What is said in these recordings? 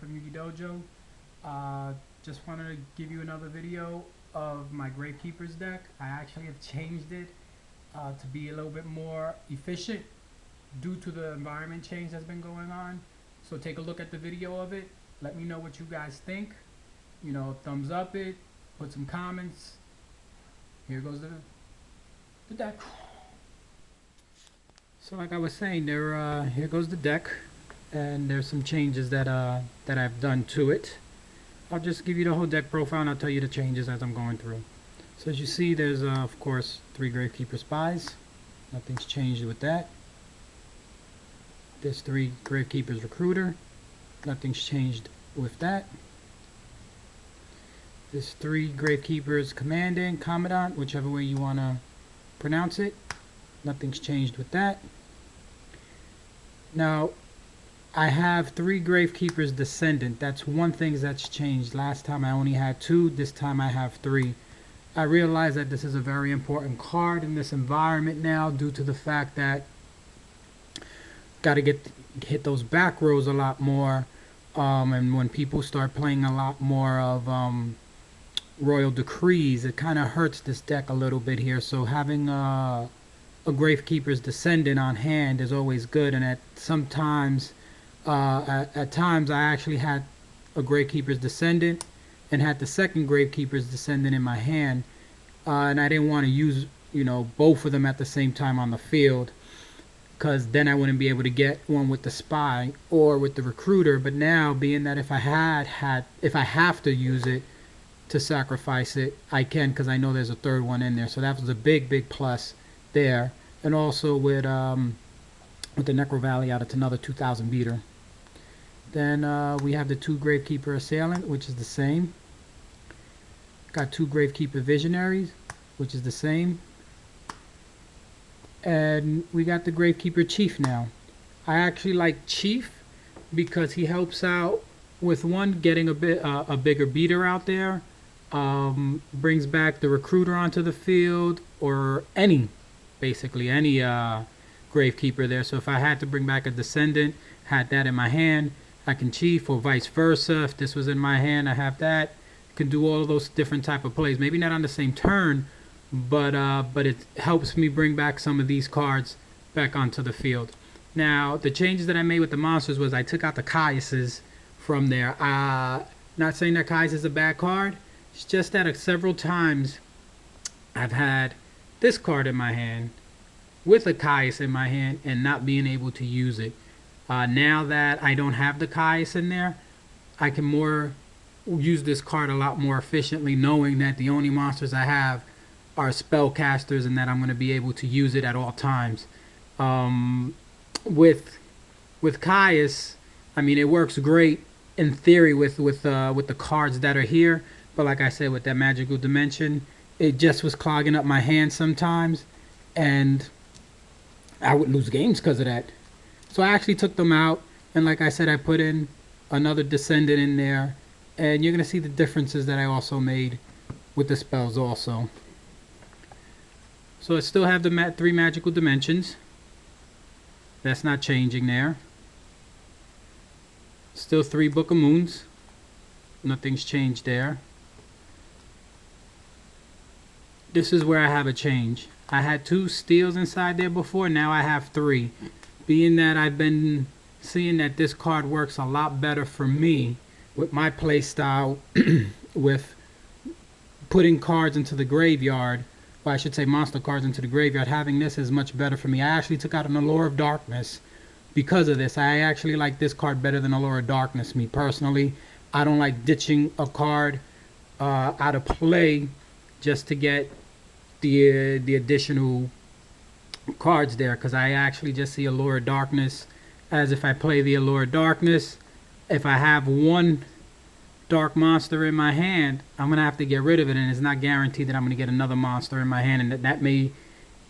from YuGiOh. Just wanted to give you another video of my Gravekeeper's deck. I actually have changed it to be a little bit more efficient due to the environment change that's been going on. So take a look at the video of it. Let me know what you guys think. You know, thumbs up it, put some comments. Here goes the deck. So like I was saying, here goes the deck, and there's some changes that I've done to it. I'll just give you the whole deck profile and I'll tell you the changes as I'm going through. So as you see, there's of course 3 Gravekeeper Spies. Nothing's changed with that. There's 3 Gravekeeper's Recruiter. Nothing's changed with that. There's 3 Gravekeeper's Commandant, whichever way you want to pronounce it. Nothing's changed with that. Now, I have 3 Gravekeeper's Descendant. That's one thing that's changed. Last time I only had 2. This time I have 3. I realize that this is a very important card in this environment now, due to the fact that got to hit those back rows a lot more. And when people start playing a lot more of Royal Decrees, it kind of hurts this deck a little bit here. So having a Gravekeeper's Descendant on hand is always good. And at times I actually had a Gravekeeper's Descendant and had the second Gravekeeper's Descendant in my hand, and I didn't want to use, you know, both of them at the same time on the field, because then I wouldn't be able to get one with the Spy or with the Recruiter. But now, being that if I have to use it to sacrifice it, I can, because I know there's a third one in there. So that was a big plus there. And also with the Necro Valley out, it's another 2,000 beater. Then we have the 2 Gravekeeper Assailant, which is the same. Got 2 Gravekeeper Visionaries, which is the same. And we got the Gravekeeper Chief now. I actually like Chief because he helps out with, one, getting a bigger beater out there. Brings back the Recruiter onto the field, or basically any Gravekeeper there. So if I had to bring back a Descendant, had that in my hand, I can Chief, or vice versa. If this was in my hand, I have that. Can do all of those different type of plays. Maybe not on the same turn, but it helps me bring back some of these cards back onto the field. Now, the changes that I made with the monsters was I took out the Caiuses from there. Not saying that Caius is a bad card. It's just that several times I've had this card in my hand with a Caius in my hand and not being able to use it. Now that I don't have the Caius in there, I can use this card a lot more efficiently, knowing that the only monsters I have are spellcasters and that I'm going to be able to use it at all times. With Caius, I mean, it works great in theory with the cards that are here, but like I said, with that magical dimension, it just was clogging up my hand sometimes, and I would lose games because of that. So I actually took them out, and like I said, I put in another Descendant in there, and you're going to see the differences that I also made with the spells also. So I still have the 3 magical dimensions. That's not changing there. Still 3 Book of Moons. Nothing's changed there. This is where I have a change. I had 2 steals inside there before, now I have 3. Being that I've been seeing that this card works a lot better for me with my play style, with putting cards into the graveyard, or I should say monster cards into the graveyard, having this is much better for me. I actually took out an Allure of Darkness because of this. I actually like this card better than Allure of Darkness, me personally. I don't like ditching a card out of play just to get the additional cards there, because I actually just see Allure of Darkness as, if I play the Allure of Darkness, if I have 1 dark monster in my hand, I'm going to have to get rid of it, and it's not guaranteed that I'm going to get another monster in my hand, and that may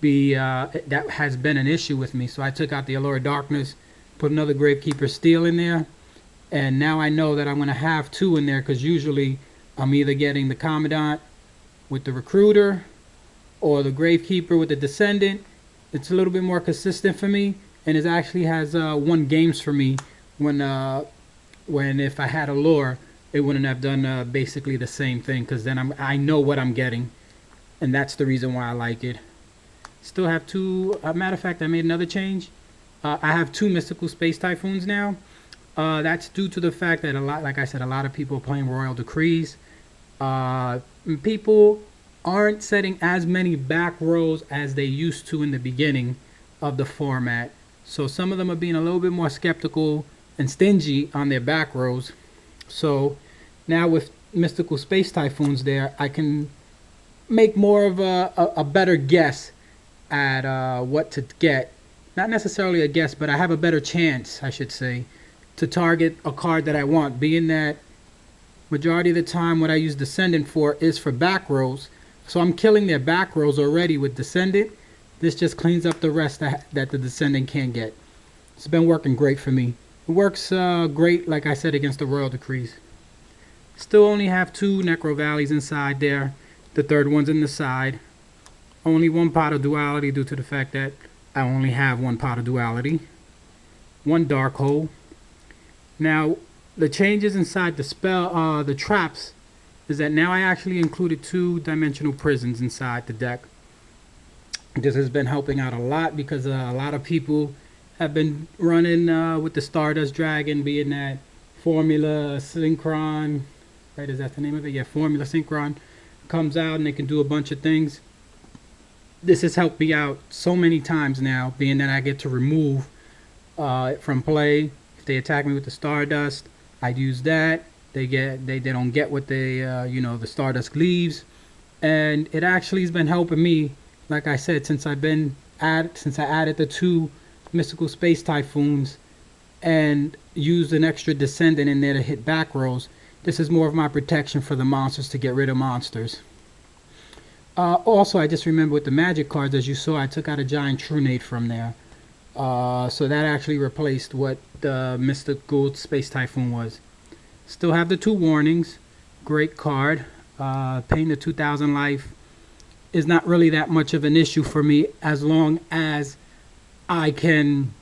be that has been an issue with me. So I took out the Allure of Darkness, put another Gravekeeper Steel in there, and now I know that I'm going to have 2 in there, because usually I'm either getting the Commandant with the Recruiter or the Gravekeeper with the Descendant. It's a little bit more consistent for me, and it actually has won games for me when when if I had a lure, it wouldn't have done basically the same thing, because then I know what I'm getting, and that's the reason why I like it. Still have two. Matter of fact, I made another change. I have two Mystical Space Typhoons now. That's due to the fact that like I said, a lot of people are playing Royal Decrees. People aren't setting as many back rows as they used to in the beginning of the format. So some of them are being a little bit more skeptical and stingy on their back rows. So now with Mystical Space Typhoons there, I can make more of a better guess at what to get. Not necessarily a guess, but I have a better chance, I should say, to target a card that I want, being that majority of the time what I use Descendant for is for back rows. So I'm killing their back rows already with Descendant. This just cleans up the rest that the Descendant can't get. It's been working great for me. It works great, like I said, against the Royal Decrees. Still only have two Necro Valleys inside there. The third one's in the side. Only one Pot of Duality due to the fact that I only have one Pot of Duality. One Dark Hole. Now, the changes inside the spell, the traps, is that now I actually included 2-dimensional prisons inside the deck. This has been helping out a lot because a lot of people have been running with the Stardust Dragon, being that Formula Synchron, right, is that the name of it? Yeah, Formula Synchron comes out and they can do a bunch of things. This has helped me out so many times now, being that I get to remove from play. If they attack me with the Stardust, I'd use that. They don't get what they the Stardust leaves, and it actually has been helping me. Like I said, since I added the 2 Mystical Space Typhoons and used an extra Descendant in there to hit back rows, this is more of my protection for the monsters, to get rid of monsters. Also, I just remember with the magic cards, as you saw, I took out a Giant Trunade from there. So that actually replaced what the Mystical Space Typhoon was. Still have the 2 warnings. Great card. Paying the 2,000 life is not really that much of an issue for me, as long as I can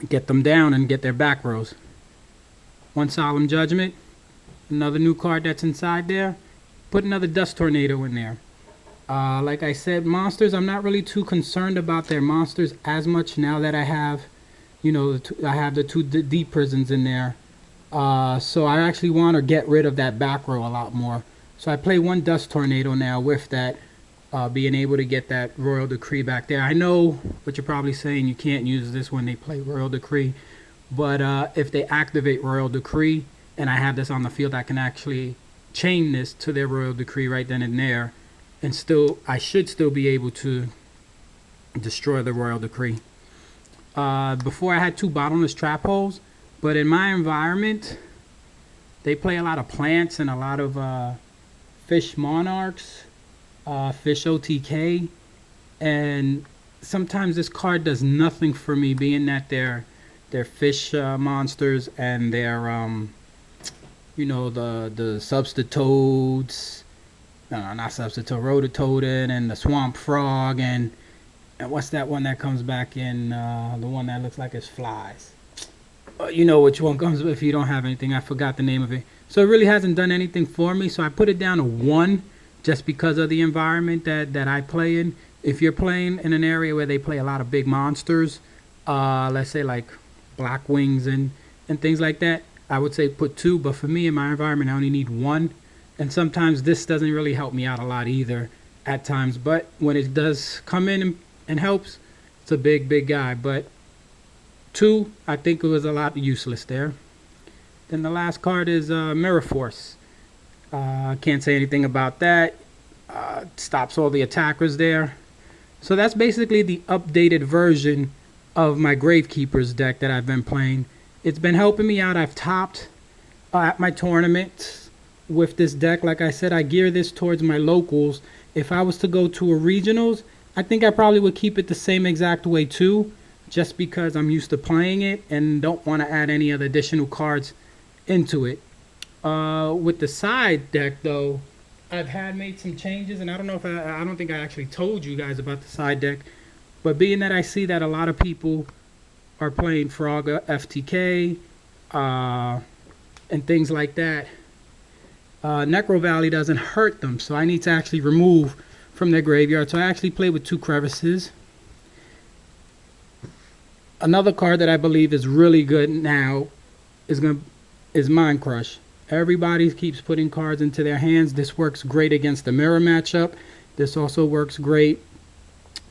get them down and get their back rows. One Solemn Judgment. Another new card that's inside there. Put another Dust Tornado in there. Like I said, monsters, I'm not really too concerned about their monsters as much now that I have, I have the 2 deep prisons in there. So I actually want to get rid of that back row a lot more. So I play 1 Dust Tornado now with that, being able to get that Royal Decree back there. I know what you're probably saying, you can't use this when they play Royal Decree. But if they activate Royal Decree, and I have this on the field, I can actually chain this to their Royal Decree right then and there. And I should still be able to destroy the Royal Decree. Before I had 2 Bottomless Trap Holes, but in my environment, they play a lot of plants and a lot of Fish Monarchs, Fish OTK, and sometimes this card does nothing for me, being that they're fish monsters and they're the Substitutoads. No, not Substitute, Rototoad and the Swamp Frog, and what's that one that comes back in, the one that looks like it's flies? You know which one comes if you don't have anything. I forgot the name of it. So it really hasn't done anything for me, so I put it down to 1 just because of the environment that I play in. If you're playing in an area where they play a lot of big monsters, let's say like Black Wings and things like that, I would say put 2, but for me in my environment I only need 1. And sometimes this doesn't really help me out a lot either at times. But when it does come in and helps, it's a big guy. But 2, I think it was a lot useless there. Then the last card is Mirror Force. Can't say anything about that. Stops all the attackers there. So that's basically the updated version of my Gravekeepers deck that I've been playing. It's been helping me out. I've topped at my tournaments with this deck. Like I said, I gear this towards my locals. If I was to go to a regionals, I think I probably would keep it the same exact way too, just because I'm used to playing it and don't want to add any other additional cards into it. With the side deck though, I've made some changes, and I don't know if I don't think I actually told you guys about the side deck, but being that I see that a lot of people are playing Frog FTK, and things like that, Necro Valley doesn't hurt them. So I need to actually remove from their graveyard. So I actually play with 2 crevices. Another card that I believe is really good now is Mind Crush. Everybody keeps putting cards into their hands. This works great against the mirror matchup. This also works great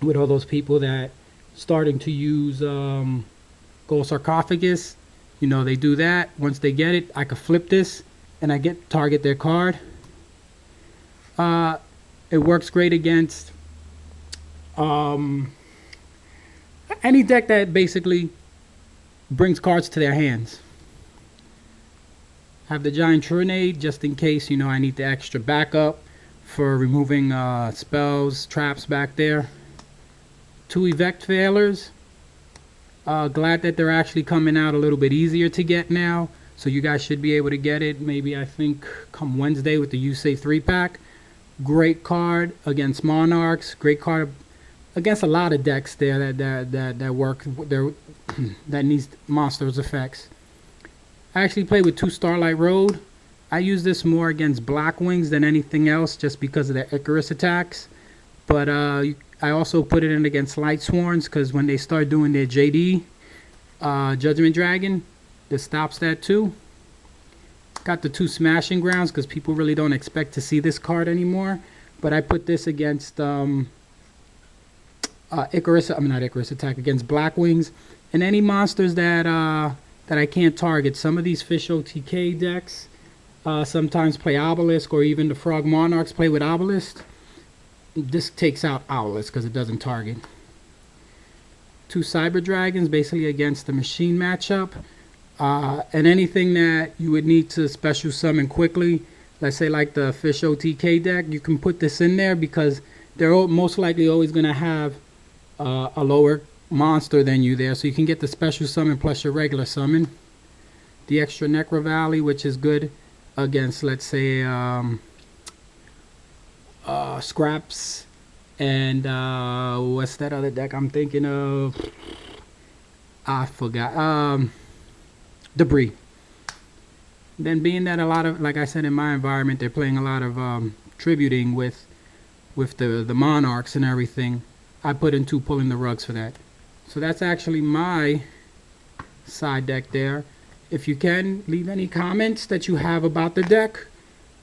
with all those people that starting to use Gold Sarcophagus. You know, they do that. Once they get it, I could flip this and I get target their card. It works great against any deck that basically brings cards to their hands. Have the Giant Truanade just in case, you know, I need the extra backup for removing spells, traps back there. 2 Evict Failers. Glad that they're actually coming out a little bit easier to get now. So you guys should be able to get it maybe, I think, come Wednesday with the Yusei 3-pack. Great card against Monarchs. Great card against a lot of decks there that work there that needs monsters effects. I actually play with 2 Starlight Road. I use this more against Black Wings than anything else just because of their Icarus attacks. But I also put it in against Light Sworns because when they start doing their JD, Judgment Dragon, this stops that too. Got the 2 Smashing Grounds because people really don't expect to see this card anymore. But I put this against not Icarus attack, against Black Wings and any monsters that I can't target. Some of these Fish OTK decks sometimes play Obelisk, or even the Frog Monarchs play with Obelisk. This takes out Obelisk because it doesn't target. 2 Cyber Dragons basically against the machine matchup. And anything that you would need to special summon quickly, let's say like the Fish OTK deck, you can put this in there because they're most likely always going to have a lower monster than you there, so you can get the special summon plus your regular summon. The extra Necro Valley, which is good against, let's say, Scraps and what's that other deck I'm thinking of? I forgot. Debris. Then being that a lot of, like I said, in my environment, they're playing a lot of tributing with the Monarchs and everything, I put in 2 Pulling the Rugs for that. So that's actually my side deck there. If you can, leave any comments that you have about the deck.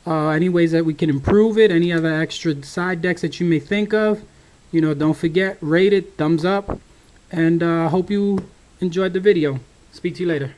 Any ways that we can improve it. Any other extra side decks that you may think of. You know, don't forget, rate it, thumbs up. And hope you enjoyed the video. Speak to you later.